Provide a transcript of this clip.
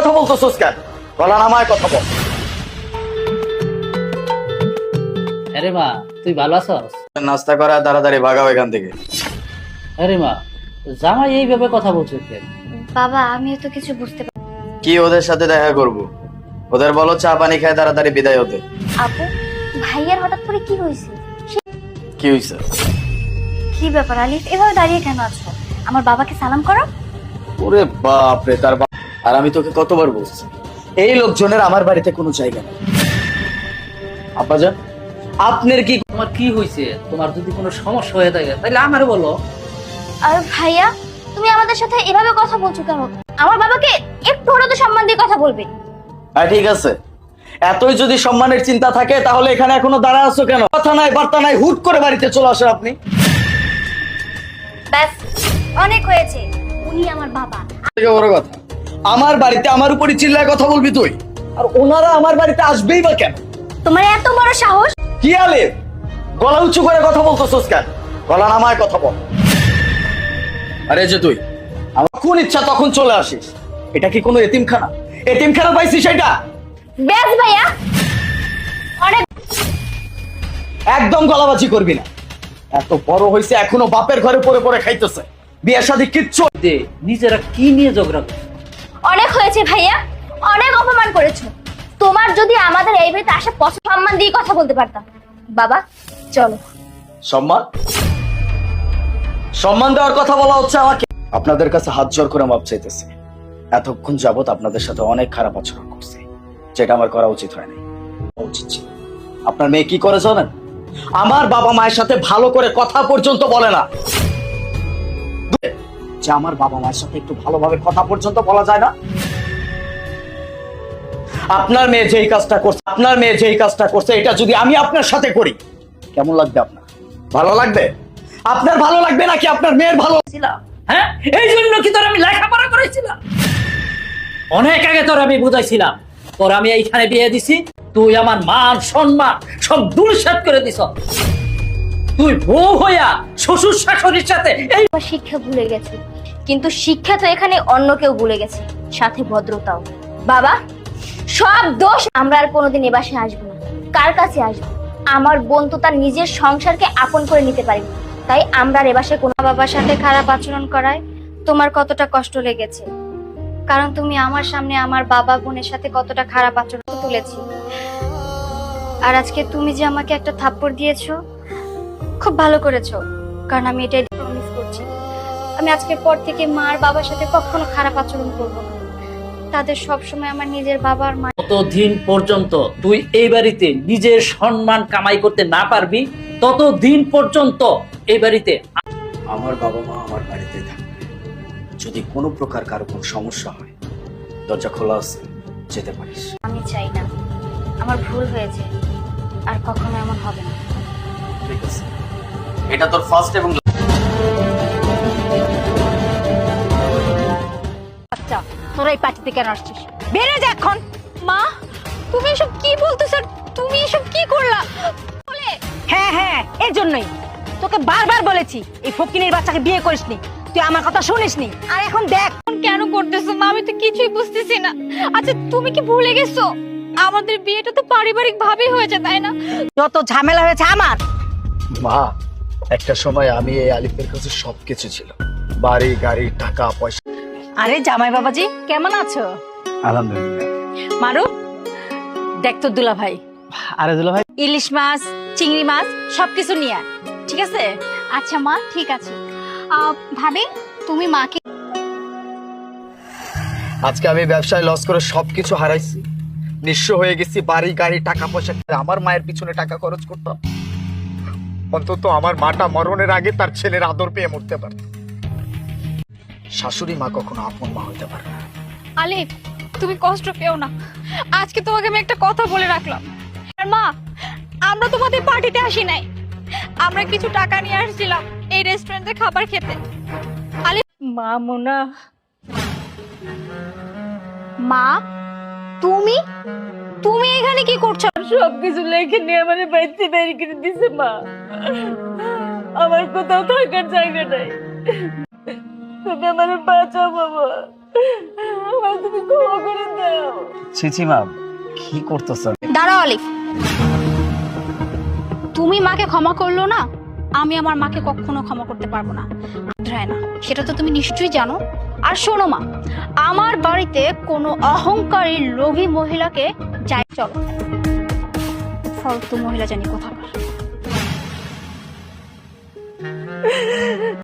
কথা বলতেছস কেন? গলা নামায় কথা বল। আরে মা, তুই ভালো আছস? নাস্তা করা তাড়াতাড়ি ভাগাও এখান থেকে। আরে মা, জামাই এইভাবে কথা বলছে কেন? বাবা আমিও তো কিছু বুঝতে কি ওদের সাথে দেখা করব? ওদের বলো চা পানি খায় তাড়াতাড়ি বিদায় হতে। আপু ভাইয়ার হঠাৎ করে কি হয়েছে? কি হইছে? কি ব্যাপার আলিফ, এভাবে দাঁড়িয়ে কেন আছো? আমার বাবাকে সালাম করো। ওরে বাপ রে, তার বাপ। আর আমি তোকে কতবার বলছি এই লোকজনের আমার বাড়িতে কোনো জায়গা নেই। আব্বাজান আপনার কি? তোমার কি হয়েছে? তোমার যদি কোনো সমস্যা হয়ে থাকে তাহলে আমারে বলো। আর ভাইয়া তুমি আমাদের সাথে এভাবে কথা বলছো কেন? আমার বাবাকে একটু হলেও তো সম্মান দিয়ে কথা বলবে। হ্যাঁ ঠিক আছে, এতই যদি সম্মানের চিন্তা থাকে তাহলে এখানে এখনো দাঁড়া আছো কেন? কথা নাই বার্তা নাই, হুট করে বাড়িতে চলে আসেন আপনি। ব্যাস অনেক হয়েছে, উনি আমার বাবা। থেকে বড় কথা, আমার বাড়িতে আমার উপরই চিল্লায় কথা বলবি তুই? আর ওনারা আমার বাড়িতে আসবেই বা কেন? তোমার এত বড় সাহস! কি আলে গলা উঁচু করে কথা বলতেছস কেন? গলা নামায় কথা বল। আরে যে তুই আমার কোন ইচ্ছা তখন চলে আসিস, এটা কি কোনো এতিমখানা? এতিমখানা পাইছিস এটা? ব্যাস ভাইয়া অনেক। একদম গলাবাজি করবি না। এত বড় হয়েছে এখনো বাপের ঘরে পড়ে পড়ে খাইতেছে, বিয়ে শাদী কিচ্ছু। দে, নিজেরা কি নিয়ে ঝগড়া করছে? অনেক হয়েছে ভাইয়া, অনেক অপমান করেছো। তোমার যদি আমাদের এই বাড়িতে আসা পছন্দ, সম্মান দিয়ে কথা বলতে পারতাম। বাবা চলো। সম্মান সম্মান দেওয়ার কথা বলা হচ্ছে আমাকে? আপনাদের কাছে হাত জোর করে মাপ চাইতেছি। এতক্ষণ যাবত আপনাদের সাথে অনেক খারাপ আচরণ করছি, যেটা আমার করা উচিত হয়নি। উচিত ছিল। আপনার মেয়ে কি করে জানেন? আমার বাবা মায়ের সাথে ভালো করে কথা পর্যন্ত বলে না। যে আমার বাবা মায়ের সাথে একটু ভালোভাবে কথা পর্যন্ত বলা যায় না। আপনার মেয়ে যেই কাজটা করছে এটা যদি আমি আপনার সাথে করি কেমন লাগবে আপনার? ভালো লাগবে? আপনার ভালো লাগবে নাকি আপনার মেয়ের ভালো? হ্যাঁ, এই জন্য কি তোর আমি লেখাপড়া করেছিলাম? অনেক আগে তোর আমি বুঝাইছিলাম, তোর আমি এইখানে বিয়ে দিছি, তুই আমার মান সম্মান সব ধূলিসাৎ করে দিছ। তুই বউ হইয়া শ্বশুর শাশুড়ির সাথে এই আমার শিক্ষা ভুলে গেছে, কিন্তু শিক্ষা তো এখানে অন্য কেউ ভুলে গেছে, সাথে ভদ্রতাও। বাবা সব দোষ, আমরা আর কোনোদিন এ বাসায় আসবো না। কার কাছে আসবো? আমার বোন তো তার নিজের সংসারকে আপন করে নিতে পারে, তাই আমরা আর এ বাসায় কোনো বাবার সাথে খারাপ আচরণ করায় তোমার কতটা কষ্ট লেগেছে, কারণ তুমি আমার সামনে আমার বাবা বোনের সাথে কতটা খারাপ আচরণ তুলেছি। আর আজকে তুমি যে আমাকে একটা থাপ্পড় দিয়েছো, খুব ভালো করেছো, কারণ আমি এটাই প্রমিস করছি আমি আজকের পর থেকে মা আর বাবার সাথে কখনো খারাপ আচরণ করবো না। তাদের সব সময় আমার নিজের বাবা আর মা। ততদিন পর্যন্ত তুই এই বাড়িতে নিজের সম্মান কামাই করতে না পারবি, ততদিন পর্যন্ত এই বাড়িতে আমার বাবা মা আমার বাড়িতে থাকবে। যদি কোনো প্রকার কারো কোনো সমস্যা হয় দরজা খোলা আছে, যেতে পারিস। আমি চাই না, আমার ভুল হয়েছে, আর কখনো এমন হবে না। ঠিক আছে, এটা তোর ফার্স্ট এবং আচ্ছা তোরা এই পার্টিতে কেন আসছিস? বেরে যা এখন। মা তুমি এসব কি বলতেছ? তুমি এসব কি করলা? হ্যাঁ হ্যাঁ এর জন্যই তোকে বারবার বলেছি এই ফকিনীর বাচ্চাকে বিয়ে করিসনি, তুই আমার কথা শুনিসনি। আর এখন দেখ কেন করতেছো মা, আমি তো কিছুই বুঝতেছি না। আচ্ছা তুমি কি ভুলে গেছো আমাদের বিয়েটা তো পারিবারিক ভাবেই হয়েছে, তাই না? যত ঝামেলা হয়েছে আমার। মা, একটা সময় আমি এই আলিফের কাছে সবকিছু ছিল, বাড়ি গাড়ি টাকা পয়সা। আরে জামাই বাবাজি কেমন আছো? আলহামদুলিল্লাহ। মারু দেখ তো দুলা ভাই, আরে দুলা ভাই, ইলিশ মাছ চিংড়ি মাছ সবকিছু নিয়ে আয়, ঠিক আছে? আচ্ছা মা ঠিক আছে। ভাবি তুমি মাকে আজকে আমি ব্যবসায় লস করে সবকিছু হারাইছি, নিঃস্ব হয়ে গেছি, বাড়ি গাড়ি টাকা পয়সা। আমার মায়ের পিছনে টাকা খরচ করতাম, অন্তত আমার মাটা মরণের আগে তার ছেলের আদর পেয়ে মরতে পারে। শাশুড়ি মা কখনো আপন মা হইতে পারে না। আলিফ তুমি কষ্ট পেও না, আজকে তোমাকে আমি একটা কথা বলে রাখলাম। আর মা, আমরা তোমাদের পার্টিতে আসি নাই, আমরা কিছু টাকা নিয়ে আসছিলাম এই রেস্টুরেন্টে খাবার খেতে। আলিফ মা মোনা, মা তুমি তুমি এখানে কি করছো? সবকিছু লেখে নিয়ে আমার বাড়িতে বের করে দিছে মা, আমার কোথাও থাকার জায়গা নাই। তুমি আমার বাঁচাও বাবা, আমার তুমি ক্ষমা করে দাও। ছিছি মা, কি করতেছ? দাঁড়াও আলিফ, তুমি মাকে ক্ষমা করলো না, আমি আমার মাকে কখনো ক্ষমা করতে পারবো না। না, সেটা তো তুমি নিশ্চয়ই জানো। আর শোনো মা, আমার বাড়িতে কোনো অহংকারী লোভী মহিলাকে যাই, চলো ফালতু মহিলা জানি কোথাকার।